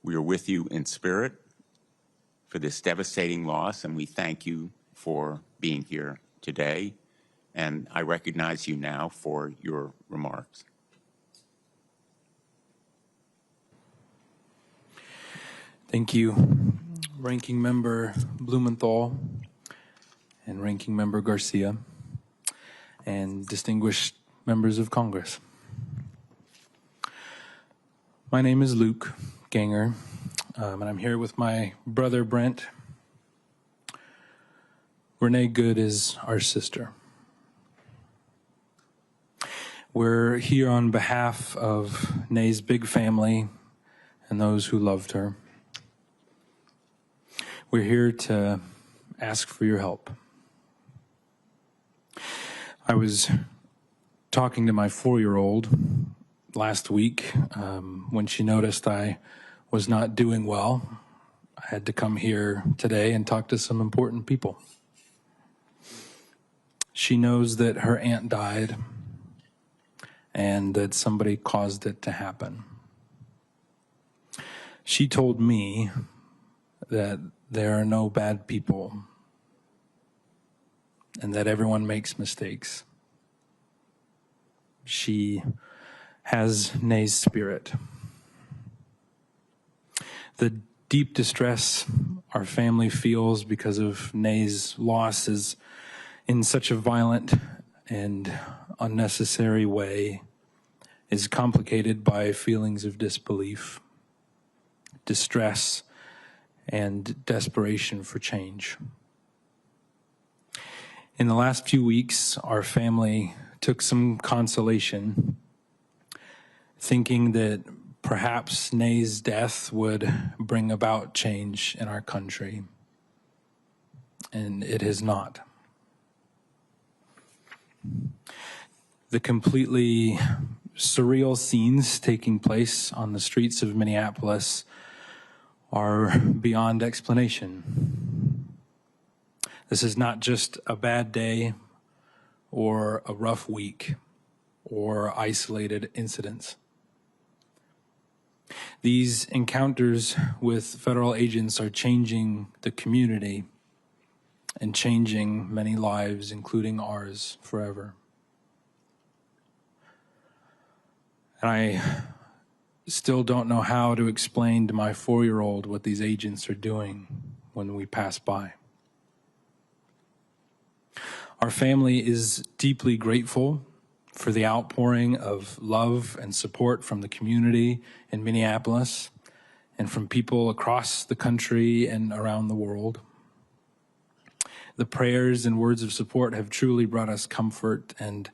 We are with you in spirit for this devastating loss, and we thank you for being here today. And I recognize you now for your remarks. Thank you, Ranking Member Blumenthal and Ranking Member Garcia, and distinguished members of Congress. My name is Luke Ganger, and I'm here with my brother Brent. Renee Good is our sister. We're here on behalf of Nae's big family and those who loved her. We're here to ask for your help. I was talking to my 4-year-old last week when she noticed I was not doing well. I had to come here today and talk to some important people. She knows that her aunt died and that somebody caused it to happen. She told me that there are no bad people and that everyone makes mistakes. She has Nae's spirit. The deep distress our family feels because of Nae's loss is in such a violent and unnecessary way is complicated by feelings of disbelief, distress, and desperation for change. In the last few weeks, our family took some consolation, thinking that perhaps Nae's death would bring about change in our country, and it has not. The completely surreal scenes taking place on the streets of Minneapolis are beyond explanation. This is not just a bad day or a rough week or isolated incidents. These encounters with federal agents are changing the community and changing many lives, including ours, forever. And I still don't know how to explain to my 4-year-old what these agents are doing when we pass by. Our family is deeply grateful for the outpouring of love and support from the community in Minneapolis and from people across the country and around the world. The prayers and words of support have truly brought us comfort, and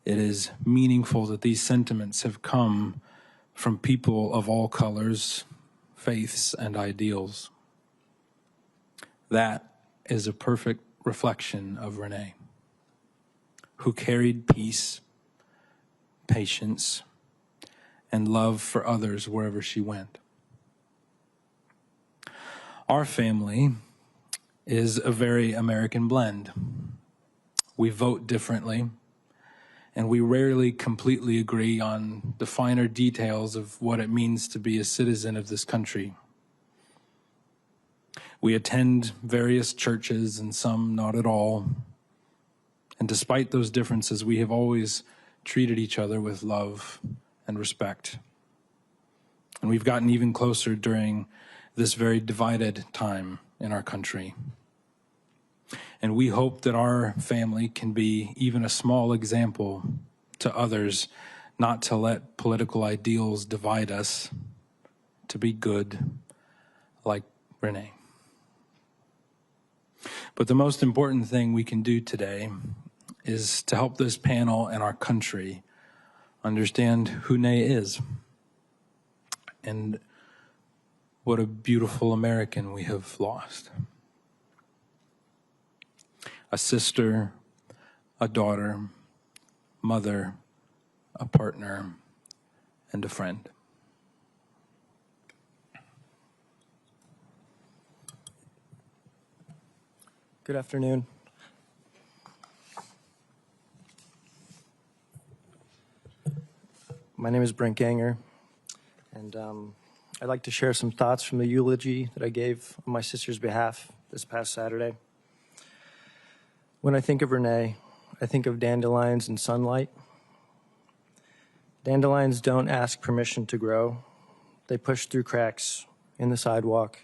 it is meaningful that these sentiments have come from people of all colors, faiths, and ideals. That is a perfect reflection of Renee, who carried peace, patience, and love for others wherever she went. Our family is a very American blend. We vote differently, and we rarely completely agree on the finer details of what it means to be a citizen of this country. We attend various churches and some not at all. And despite those differences, we have always treated each other with love and respect. And we've gotten even closer during this very divided time in our country. And we hope that our family can be even a small example to others, not to let political ideals divide us, to be good like Renee. But the most important thing we can do today is to help this panel and our country understand who Nae is and what a beautiful American we have lost. A sister, a daughter, mother, a partner, and a friend. Good afternoon. My name is Brent Ganganger, and I'd like to share some thoughts from the eulogy that I gave on my sister's behalf this past Saturday. When I think of Renee, I think of dandelions and sunlight. Dandelions don't ask permission to grow. They push through cracks in the sidewalk,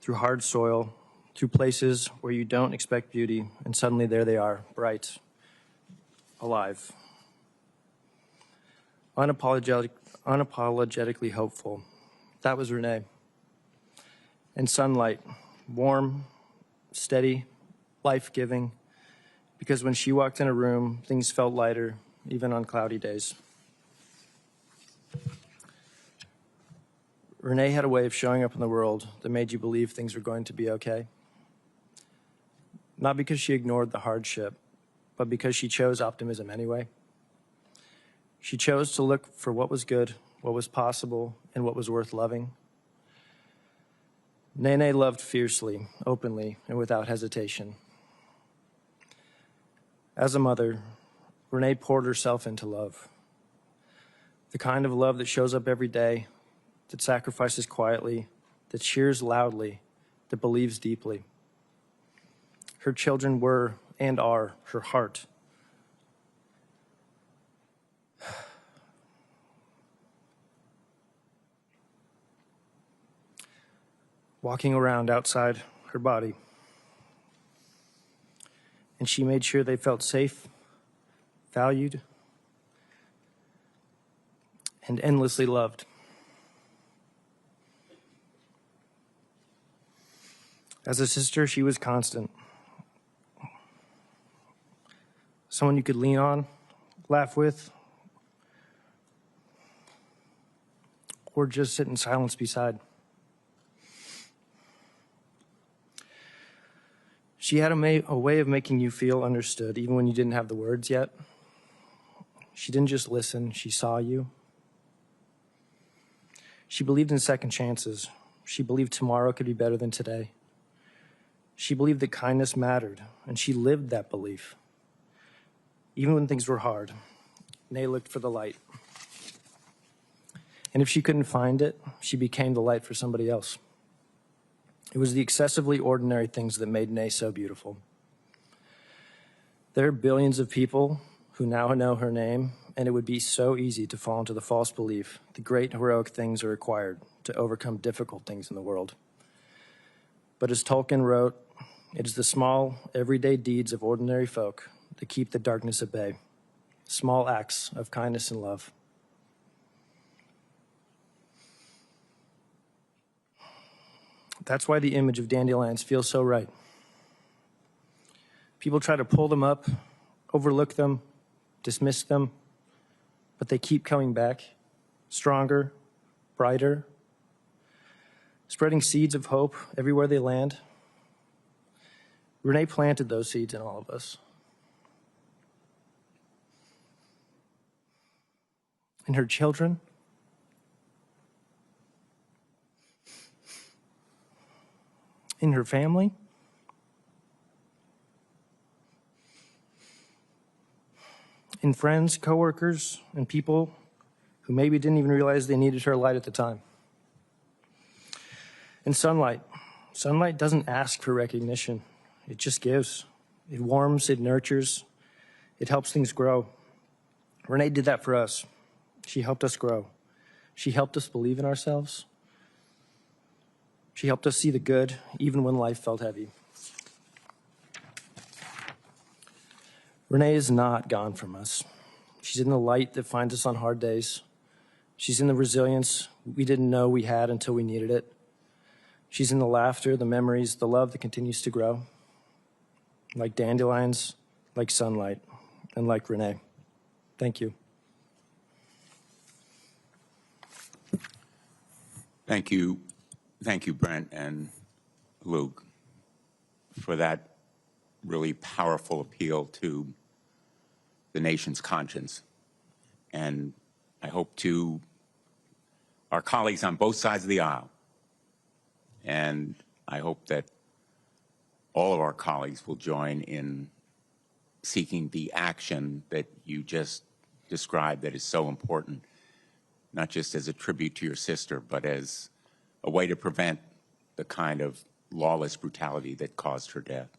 through hard soil, through places where you don't expect beauty, and suddenly there they are, bright, alive. Unapologetically hopeful. That was Renee. And sunlight, warm, steady, life-giving, because when she walked in a room, things felt lighter, even on cloudy days. Renee had a way of showing up in the world that made you believe things were going to be okay. Not because she ignored the hardship, but because she chose optimism anyway. She chose to look for what was good, what was possible, and what was worth loving. Nene loved fiercely, openly, and without hesitation. As a mother, Renee poured herself into love. The kind of love that shows up every day, that sacrifices quietly, that cheers loudly, that believes deeply. Her children were and are her heart. Walking around outside her body. And she made sure they felt safe, valued, and endlessly loved. As a sister, she was constant. Someone you could lean on, laugh with, or just sit in silence beside. She had a way of making you feel understood, even when you didn't have the words yet. She didn't just listen, she saw you. She believed in second chances. She believed tomorrow could be better than today. She believed that kindness mattered, and she lived that belief. Even when things were hard, Nay looked for the light. And if she couldn't find it, she became the light for somebody else. It was the excessively ordinary things that made Nay so beautiful. There are billions of people who now know her name, and it would be so easy to fall into the false belief that great heroic things are required to overcome difficult things in the world. But as Tolkien wrote, it is the small, everyday deeds of ordinary folk that keep the darkness at bay, small acts of kindness and love. That's why the image of dandelions feels so right. People try to pull them up, overlook them, dismiss them, but they keep coming back, stronger, brighter, spreading seeds of hope everywhere they land. Renee planted those seeds in all of us. In her children, in her family, in friends, coworkers, and people who maybe didn't even realize they needed her light at the time. And sunlight. Sunlight doesn't ask for recognition. It just gives. It warms, it nurtures, it helps things grow. Renee did that for us. She helped us grow. She helped us believe in ourselves. She helped us see the good, even when life felt heavy. Renee is not gone from us. She's in the light that finds us on hard days. She's in the resilience we didn't know we had until we needed it. She's in the laughter, the memories, the love that continues to grow. Like dandelions, like sunlight, and like Renee. Thank you. Thank you. Thank you, Brent and Luke, for that really powerful appeal to the nation's conscience. And I hope to our colleagues on both sides of the aisle, and I hope that all of our colleagues will join in seeking the action that you just described that is so important, not just as a tribute to your sister, but as a way to prevent the kind of lawless brutality that caused her death.